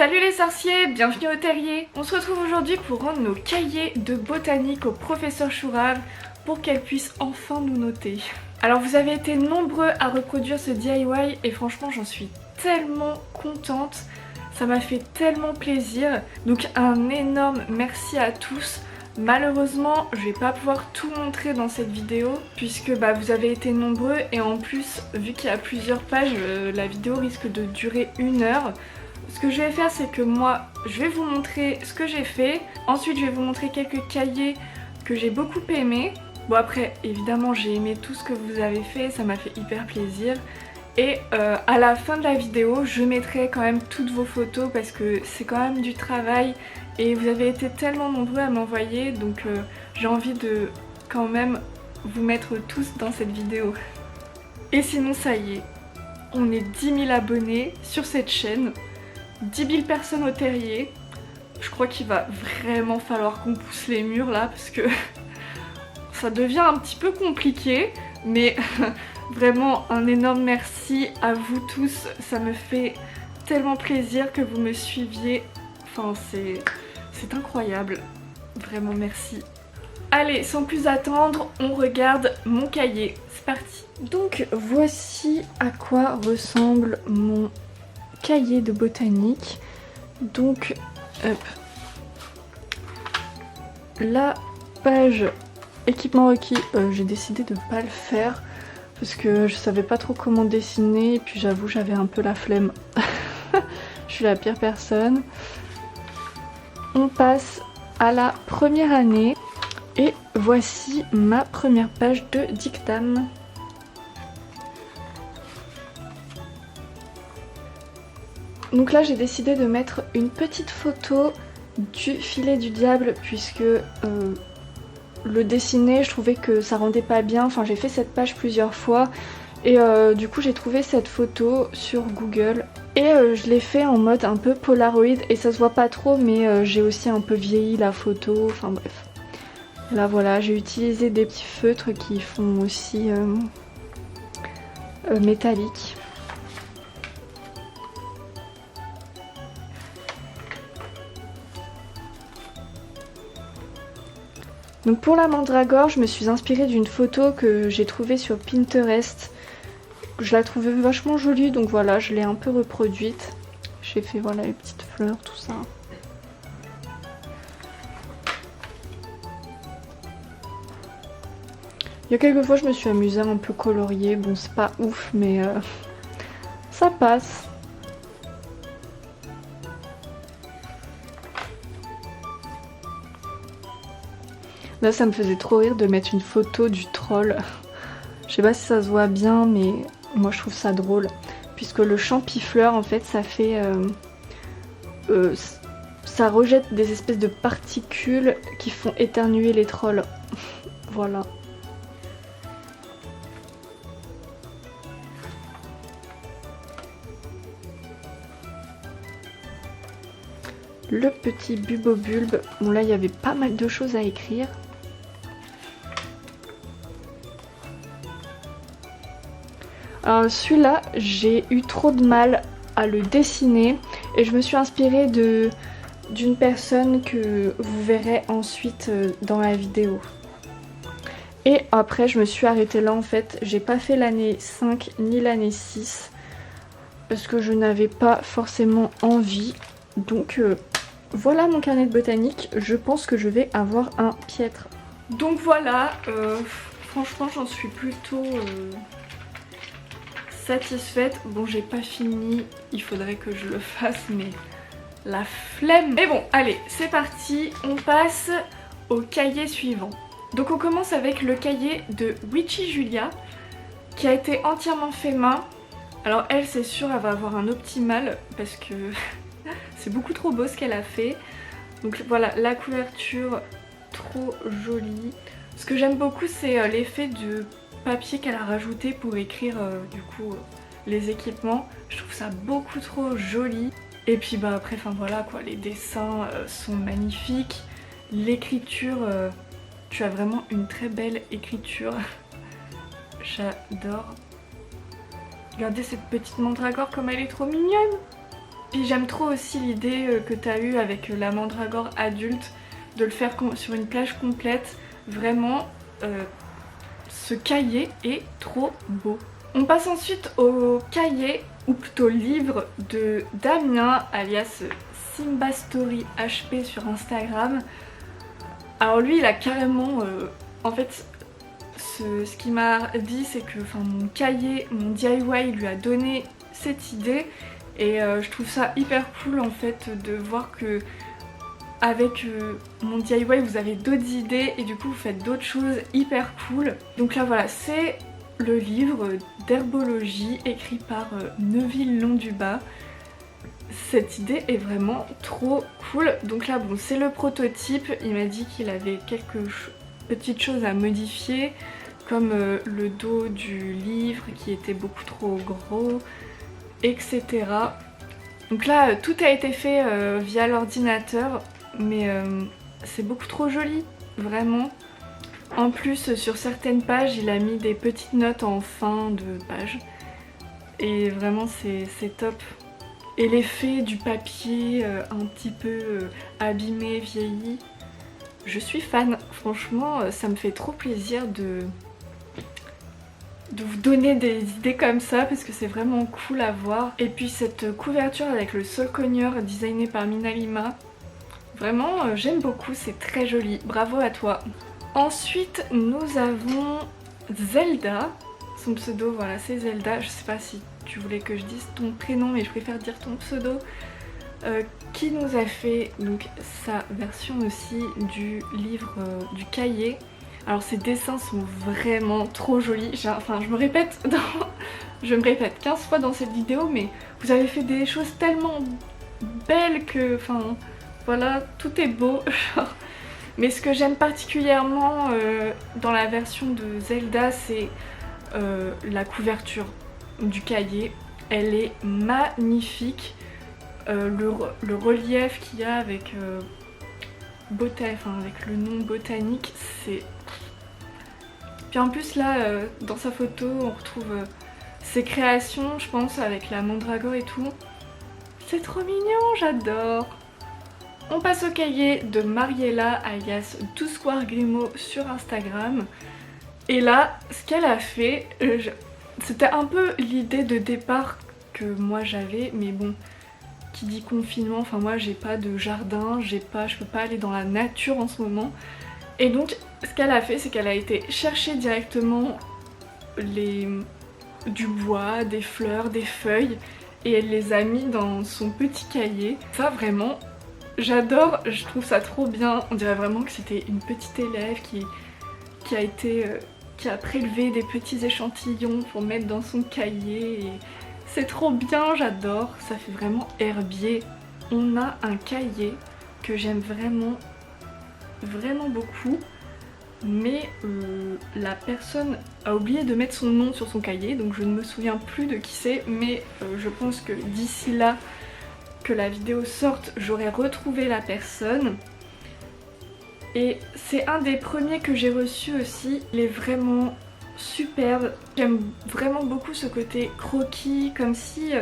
Salut les sorciers, bienvenue au terrier. On se retrouve aujourd'hui pour rendre nos cahiers de botanique au professeur Chourave pour qu'elle puisse enfin nous noter. Alors vous avez été nombreux à reproduire ce DIY et franchement j'en suis tellement contente. Ça m'a fait tellement plaisir. Donc un énorme merci à tous. Malheureusement je vais pas pouvoir tout montrer dans cette vidéo puisque vous avez été nombreux et en plus vu qu'il y a plusieurs pages la vidéo risque de durer 1 heure. Ce que je vais faire c'est que moi je vais vous montrer ce que j'ai fait, ensuite je vais vous montrer quelques cahiers que j'ai beaucoup aimés. Bon après évidemment j'ai aimé tout ce que vous avez fait, ça m'a fait hyper plaisir. Et à la fin de la vidéo je mettrai quand même toutes vos photos parce que c'est quand même du travail et vous avez été tellement nombreux à m'envoyer donc j'ai envie de quand même vous mettre tous dans cette vidéo. Et sinon ça y est, on est 10 000 abonnés sur cette chaîne. 10 000 personnes au terrier. Je crois qu'il va vraiment falloir qu'on pousse les murs là parce que ça devient un petit peu compliqué. Mais vraiment un énorme merci à vous tous. Ça me fait tellement plaisir que vous me suiviez. Enfin c'est incroyable. Vraiment merci. Allez, sans plus attendre, on regarde mon cahier. C'est parti. Donc voici à quoi ressemble mon cahier de botanique. Donc hop, la page équipement requis, j'ai décidé de pas le faire parce que je savais pas trop comment dessiner et puis j'avoue j'avais un peu la flemme. Je suis la pire personne. On passe à la première année et voici ma première page de dictame. Donc là j'ai décidé de mettre une petite photo du filet du diable puisque le dessiner je trouvais que ça rendait pas bien, enfin j'ai fait cette page plusieurs fois et du coup j'ai trouvé cette photo sur Google et je l'ai fait en mode un peu Polaroid et ça se voit pas trop mais j'ai aussi un peu vieilli la photo, enfin bref. Là voilà, j'ai utilisé des petits feutres qui font aussi métalliques. Donc pour la mandragore, je me suis inspirée d'une photo que j'ai trouvée sur Pinterest. Je la trouvais vachement jolie, donc voilà, je l'ai un peu reproduite. J'ai fait voilà les petites fleurs, tout ça. Il y a quelques fois, je me suis amusée à un peu colorier. Bon, c'est pas ouf, mais ça passe. Là ça me faisait trop rire de mettre une photo du troll. Je sais pas si ça se voit bien mais moi je trouve ça drôle. Puisque le champifleur en fait ça fait... ça rejette des espèces de particules qui font éternuer les trolls. Voilà. Le petit Bubobulbe. Bon là il y avait pas mal de choses à écrire. Alors celui-là, j'ai eu trop de mal à le dessiner et je me suis inspirée d'une personne que vous verrez ensuite dans la vidéo. Et après je me suis arrêtée là en fait, j'ai pas fait l'année 5 ni l'année 6 parce que je n'avais pas forcément envie. Donc voilà mon carnet de botanique, je pense que je vais avoir un piètre. Donc voilà, franchement j'en suis plutôt... satisfaite. Bon j'ai pas fini, il faudrait que je le fasse mais la flemme. Mais bon allez c'est parti, on passe au cahier suivant. Donc on commence avec le cahier de Witchy Julia qui a été entièrement fait main. Alors elle c'est sûr elle va avoir un optimal parce que c'est beaucoup trop beau ce qu'elle a fait. Donc voilà la couverture trop jolie. Ce que j'aime beaucoup c'est l'effet de papier qu'elle a rajouté pour écrire du coup les équipements. Je trouve ça beaucoup trop joli. Et puis après enfin voilà quoi, les dessins sont magnifiques. L'écriture, tu as vraiment une très belle écriture. J'adore. Regardez cette petite mandragore comme elle est trop mignonne. Puis j'aime trop aussi l'idée que tu as eue avec la mandragore adulte, de le faire sur une plage complète. Vraiment, ce cahier est trop beau. On passe ensuite au cahier, ou plutôt livre, de Damien, alias Simba Story HP sur Instagram. Alors lui, il a carrément... en fait, ce qu'il m'a dit, c'est que mon cahier, mon DIY lui a donné cette idée. Et je trouve ça hyper cool en fait de voir que avec mon DIY vous avez d'autres idées et du coup vous faites d'autres choses hyper cool. Donc là voilà, c'est le livre d'herbologie écrit par Neuville Londubat. Cette idée est vraiment trop cool. Donc là bon, c'est le prototype, il m'a dit qu'il avait quelques petites choses à modifier comme le dos du livre qui était beaucoup trop gros, etc. Donc là tout a été fait via l'ordinateur, mais c'est beaucoup trop joli, vraiment. En plus sur certaines pages il a mis des petites notes en fin de page et vraiment c'est top. Et l'effet du papier un petit peu abîmé, vieilli, je suis fan. Franchement ça me fait trop plaisir de vous donner des idées comme ça parce que c'est vraiment cool à voir. Et puis cette couverture avec le sol cogneur designé par Minalima, vraiment j'aime beaucoup, c'est très joli, bravo à toi. Ensuite nous avons Zelda, son pseudo voilà c'est Zelda, je sais pas si tu voulais que je dise ton prénom mais je préfère dire ton pseudo, qui nous a fait donc sa version aussi du livre, du cahier. Alors ces dessins sont vraiment trop jolis, enfin je me répète 15 fois dans cette vidéo, mais vous avez fait des choses tellement belles que, enfin voilà, tout est beau. Mais ce que j'aime particulièrement dans la version de Zelda, c'est la couverture du cahier. Elle est magnifique, le relief qu'il y a avec... avec le nom botanique, c'est... Puis en plus là, dans sa photo, on retrouve ses créations, je pense, avec la mandragore et tout. C'est trop mignon, j'adore. On passe au cahier de Mariella, alias Tousquoire Grimaud sur Instagram. Et là, ce qu'elle a fait, c'était un peu l'idée de départ que moi j'avais, mais bon... Qui dit confinement, enfin moi j'ai pas de jardin, je peux pas aller dans la nature en ce moment. Et donc ce qu'elle a fait, c'est qu'elle a été chercher directement du bois, des fleurs, des feuilles, et elle les a mis dans son petit cahier. Ça vraiment, j'adore, je trouve ça trop bien. On dirait vraiment que c'était une petite élève qui a prélevé des petits échantillons pour mettre dans son cahier. Et c'est trop bien, j'adore, ça fait vraiment herbier. On a un cahier que j'aime vraiment, vraiment beaucoup, mais la personne a oublié de mettre son nom sur son cahier, donc je ne me souviens plus de qui c'est, mais je pense que d'ici là, que la vidéo sorte, j'aurai retrouvé la personne. Et c'est un des premiers que j'ai reçu aussi, il est vraiment... superbe. J'aime vraiment beaucoup ce côté croquis, comme si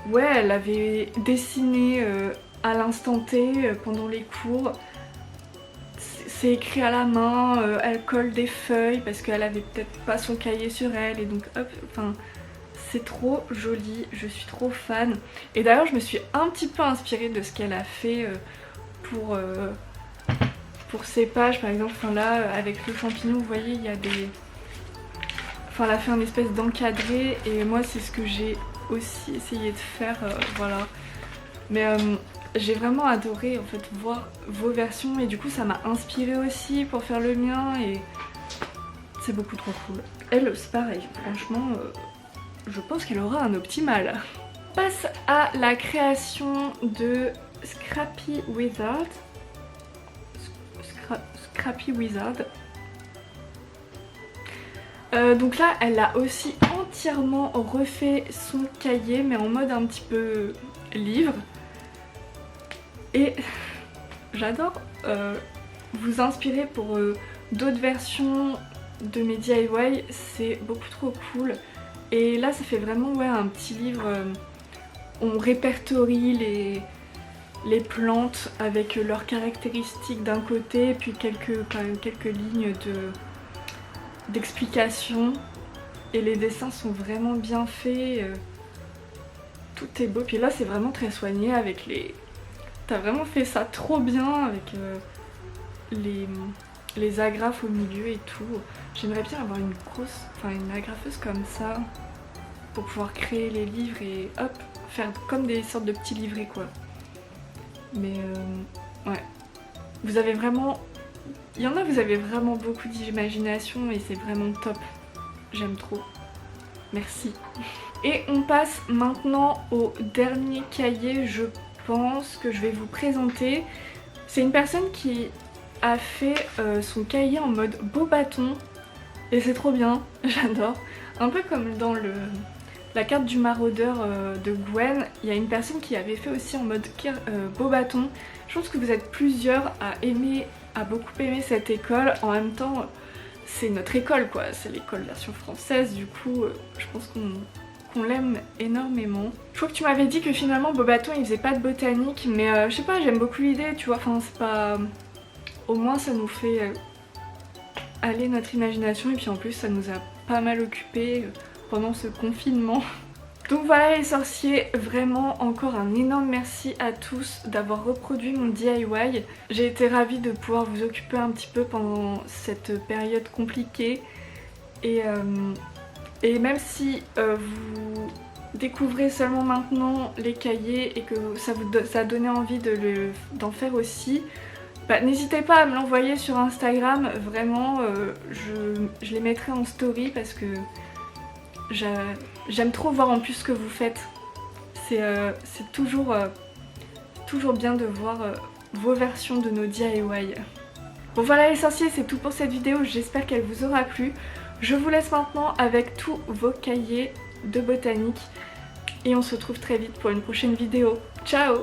ouais, elle avait dessiné à l'instant T pendant les cours. C'est écrit à la main, elle colle des feuilles parce qu'elle avait peut-être pas son cahier sur elle et donc hop, enfin c'est trop joli, je suis trop fan. Et d'ailleurs je me suis un petit peu inspirée de ce qu'elle a fait pour ses pages par exemple. Enfin là avec le champignon vous voyez il y a des... Enfin, elle a fait un espèce d'encadré et moi c'est ce que j'ai aussi essayé de faire, voilà. Mais j'ai vraiment adoré en fait voir vos versions et du coup ça m'a inspirée aussi pour faire le mien et c'est beaucoup trop cool. Elle c'est pareil, franchement je pense qu'elle aura un optimal. On passe à la création de Scrappy Wizard. Scrappy Wizard. Donc là elle a aussi entièrement refait son cahier mais en mode un petit peu livre et j'adore vous inspirer pour d'autres versions de mes DIY, c'est beaucoup trop cool. Et là ça fait vraiment ouais, un petit livre on répertorie les plantes avec leurs caractéristiques d'un côté, puis quand même quelques lignes d'explication. Et les dessins sont vraiment bien faits, tout est beau. Puis là c'est vraiment très soigné avec les... T'as vraiment fait ça trop bien avec les agrafes au milieu et tout. J'aimerais bien avoir une agrafeuse comme ça pour pouvoir créer les livres et hop, faire comme des sortes de petits livrets quoi. Mais ouais, vous avez vraiment... Il y en a, vous avez vraiment beaucoup d'imagination et c'est vraiment top. J'aime trop. Merci. Et on passe maintenant au dernier cahier, je pense, que je vais vous présenter. C'est une personne qui a fait son cahier en mode beau bâton. Et c'est trop bien, j'adore. Un peu comme dans la carte du maraudeur de Gwen, il y a une personne qui avait fait aussi en mode beau bâton. Je pense que vous êtes plusieurs à beaucoup aimer cette école. En même temps, c'est notre école quoi, c'est l'école version française, du coup je pense qu'on l'aime énormément. Je crois que tu m'avais dit que finalement beau bâton il faisait pas de botanique, mais je sais pas, j'aime beaucoup l'idée, tu vois, enfin c'est pas... Au moins ça nous fait aller notre imagination et puis en plus ça nous a pas mal occupé pendant ce confinement. Donc voilà les sorciers, vraiment encore un énorme merci à tous d'avoir reproduit mon DIY. J'ai été ravie de pouvoir vous occuper un petit peu pendant cette période compliquée. Et même si vous découvrez seulement maintenant les cahiers et que ça a donné envie d'en faire aussi, bah, n'hésitez pas à me l'envoyer sur Instagram, vraiment je les mettrai en story parce que j'aime trop voir en plus ce que vous faites. C'est toujours bien de voir vos versions de nos DIY. Bon voilà les sorciers, c'est tout pour cette vidéo, j'espère qu'elle vous aura plu. Je vous laisse maintenant avec tous vos cahiers de botanique et on se retrouve très vite pour une prochaine vidéo. Ciao!